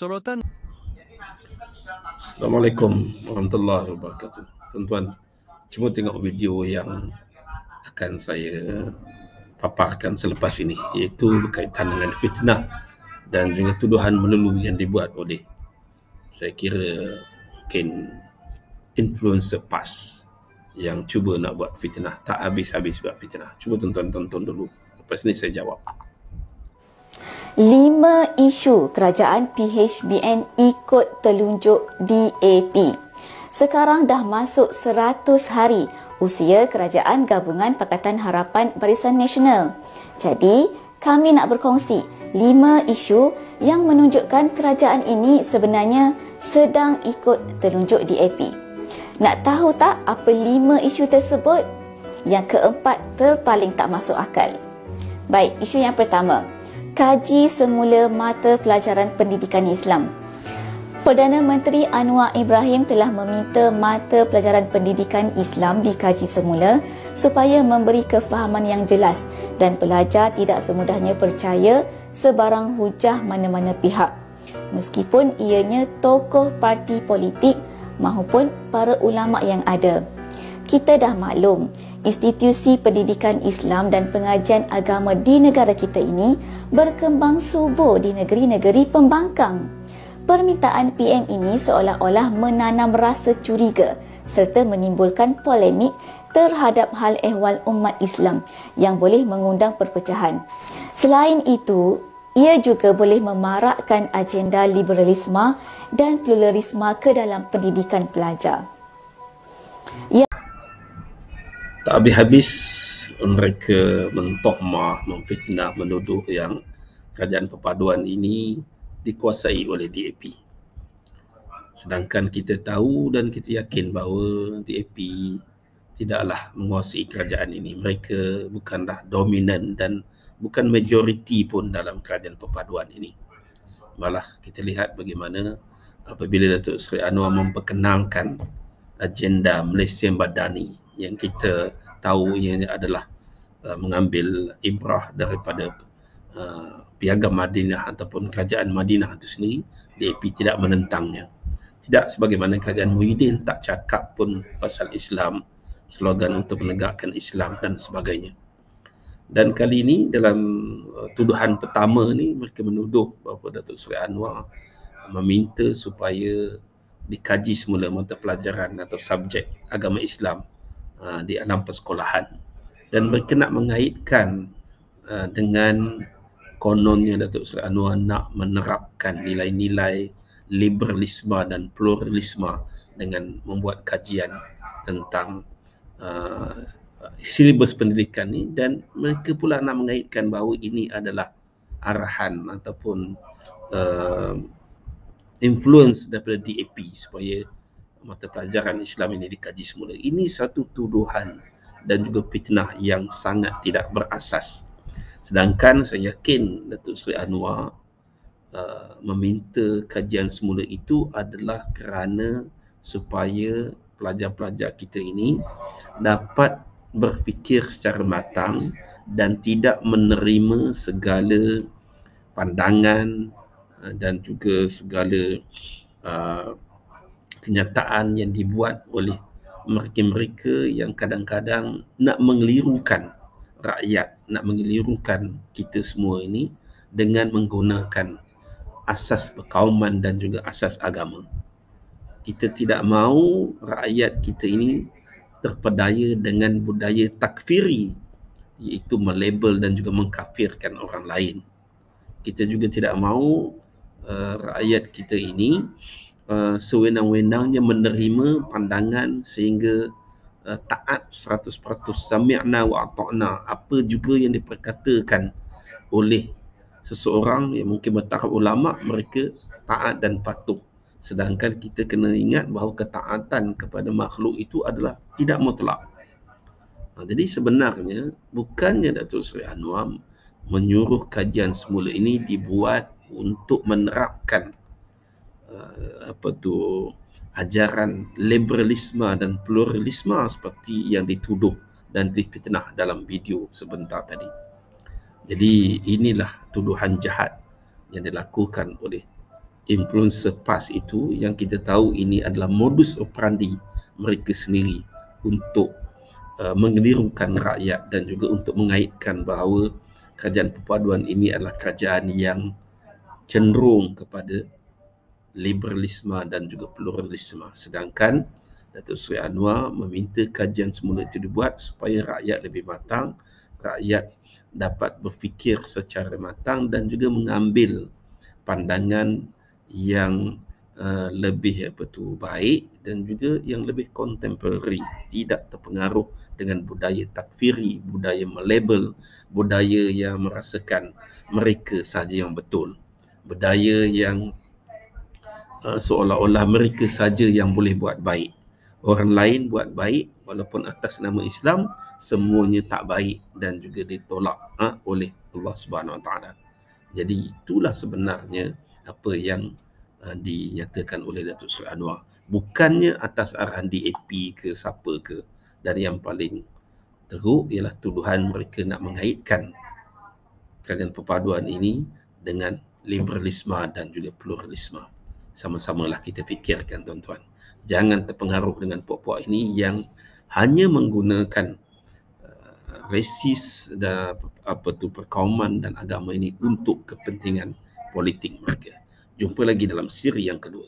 Sorotan. Assalamualaikum warahmatullahi wabarakatuh. Tuan-tuan, cuba tengok video yang akan saya paparkan selepas ini, iaitu berkaitan dengan fitnah dan juga tuduhan melulu yang dibuat oleh, saya kira, mungkin influencer PAS yang cuba nak buat fitnah, tak habis-habis buat fitnah. Cuba tuan-tuan tonton dulu, lepas ni saya jawab. 5 isu kerajaan PHBN ikut telunjuk DAP. Sekarang dah masuk 100 hari usia Kerajaan Gabungan Pakatan Harapan Barisan Nasional. Jadi, kami nak berkongsi 5 isu yang menunjukkan kerajaan ini sebenarnya sedang ikut telunjuk DAP. Nak tahu tak apa 5 isu tersebut? Yang keempat terpaling tak masuk akal. Baik, isu yang pertama. Kaji semula mata pelajaran pendidikan Islam. Perdana Menteri Anwar Ibrahim telah meminta mata pelajaran pendidikan Islam dikaji semula supaya memberi kefahaman yang jelas dan pelajar tidak semudahnya percaya sebarang hujah mana-mana pihak, meskipun ianya tokoh parti politik maupun para ulama yang ada. Kita dah maklum, institusi pendidikan Islam dan pengajian agama di negara kita ini berkembang subur di negeri-negeri pembangkang. Permintaan PN ini seolah-olah menanam rasa curiga serta menimbulkan polemik terhadap hal ehwal umat Islam yang boleh mengundang perpecahan. Selain itu, ia juga boleh memarakkan agenda liberalisme dan pluralisme ke dalam pendidikan pelajar. Tak habis-habis mereka mentohmah, memfitnah, menuduh yang kerajaan perpaduan ini dikuasai oleh DAP. Sedangkan kita tahu dan kita yakin bahawa DAP tidaklah menguasai kerajaan ini. Mereka bukanlah dominan dan bukan majoriti pun dalam kerajaan perpaduan ini. Malah kita lihat bagaimana apabila Datuk Seri Anwar memperkenalkan agenda Malaysia Madani yang kita tahu ianya adalah mengambil ibrah daripada Piagam Madinah ataupun Kerajaan Madinah itu sendiri, DAP tidak menentangnya. Tidak sebagaimana Kerajaan Muhyiddin tak cakap pun pasal Islam, slogan untuk menegakkan Islam dan sebagainya. Dan kali ini dalam tuduhan pertama ni, mereka menuduh bahawa Datuk Seri Anwar meminta supaya dikaji semula mata pelajaran atau subjek agama Islam di alam persekolahan, dan mereka nak mengaitkan dengan kononnya Datuk Seri Anwar nak menerapkan nilai-nilai liberalisme dan pluralisme dengan membuat kajian tentang silibus pendidikan ni, dan mereka pula nak mengaitkan bahawa ini adalah arahan ataupun influence daripada DAP supaya mata pelajaran Islam ini dikaji semula. Ini satu tuduhan dan juga fitnah yang sangat tidak berasas. Sedangkan saya yakin Datuk Seri Anwar meminta kajian semula itu adalah kerana supaya pelajar-pelajar kita ini dapat berfikir secara matang dan tidak menerima segala pandangan dan juga segala kenyataan yang dibuat oleh mereka-mereka yang kadang-kadang nak mengelirukan rakyat, nak mengelirukan kita semua ini dengan menggunakan asas perkauman dan juga asas agama. Kita tidak mahu rakyat kita ini terpedaya dengan budaya takfiri, iaitu melabel dan juga mengkafirkan orang lain. Kita juga tidak mahu rakyat kita ini sewenang-wenangnya menerima pandangan sehingga taat 100%, sami'na wa ata'na, apa juga yang diperkatakan oleh seseorang yang mungkin bertaraf ulama, mereka taat dan patuh. Sedangkan kita kena ingat bahawa ketaatan kepada makhluk itu adalah tidak mutlak. Jadi sebenarnya bukannya Datuk Seri Anwar menyuruh kajian semula ini dibuat untuk menerapkan ajaran liberalisme dan pluralisme seperti yang dituduh dan difitnah dalam video sebentar tadi. Jadi inilah tuduhan jahat yang dilakukan oleh influencer PAS itu yang kita tahu ini adalah modus operandi mereka sendiri untuk mengelirukan rakyat dan juga untuk mengaitkan bahawa kerajaan perpaduan ini adalah kerajaan yang cenderung kepada liberalisme dan juga pluralisme. Sedangkan Datuk Seri Anwar meminta kajian semula itu dibuat supaya rakyat lebih matang, rakyat dapat berfikir secara matang dan juga mengambil pandangan yang lebih baik dan juga yang lebih contemporary, tidak terpengaruh dengan budaya takfiri, budaya melabel, budaya yang merasakan mereka sahaja yang betul, budaya yang seolah-olah mereka saja yang boleh buat baik. Orang lain buat baik walaupun atas nama Islam, semuanya tak baik dan juga ditolak oleh Allah Subhanahu Wa Taala. Jadi itulah sebenarnya apa yang dinyatakan oleh Datuk Seri Anwar. Bukannya atas arahan DAP ke siapa ke. Dan yang paling teruk ialah tuduhan mereka nak mengaitkan kerajaan perpaduan ini dengan liberalisme dan juga pluralisme. Sama-samalah kita fikirkan tuan-tuan. Jangan terpengaruh dengan puak-puak ini yang hanya menggunakan resis dan perkauman dan agama ini untuk kepentingan politik mereka. Jumpa lagi dalam siri yang kedua.